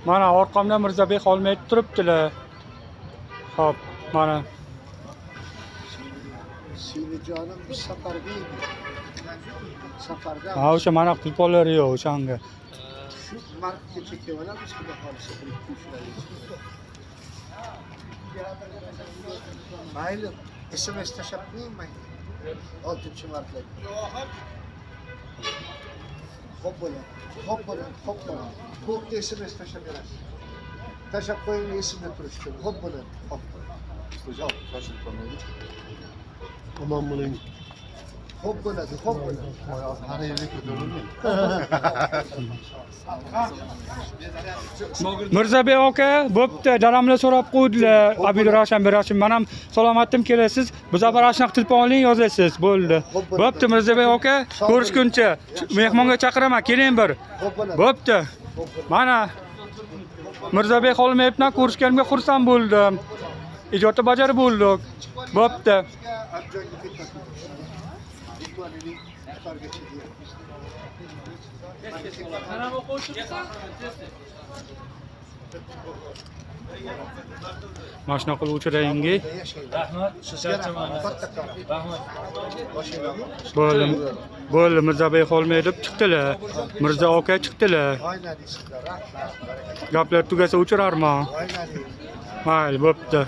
Mana orqamda Mirzabek Xolmedov turibdilar. Xo'p, mana Siylijonim bir safardaydi. Safarda ha o'sha mana pulponlar yo'q o'shanga. shu marketga chekib xudo xolisa qilib tushiramiz. Mayli, SMS tashab qo'ymaydi. 6-martlar. Xo'p bo'ladi. To'rtta SMS tashab berasiz. Tashab qo'ying, esimda turishi kerak. Xo'p bo'ladi. Xo'p. Xo'p, shoshilib qolmaydi. Aman bo'ling. Xo'p bo'ladi. Har yerga ko'tarilmaydi. Mirzabek aka, bo'pti, dadamlar so'rab qo'ydilar. Abid Ravshan berashim, men ham salomatim kelasiz. Bu safar ashnaqa telefonning yozasiz, bo'ldi. Bo'pti Mirzabek aka, ko'rishguncha. Mehmonga chaqiraman, keling bir. Bo'pti. Mana Mirzabek Xolmedov bilan ko'rishganimga xursand bo'ldim. Ijodni bajarib bo'ldik. Bo'pti. Mana shunaqa qilib uchrayingi. Rahmat, shu charchaman. Bo'ldi, Mirzabek Xolmedov chiqdilar. Mirza aka chiqdilar. Gaplar tugasa uchirarman. Mayli, bo'pti.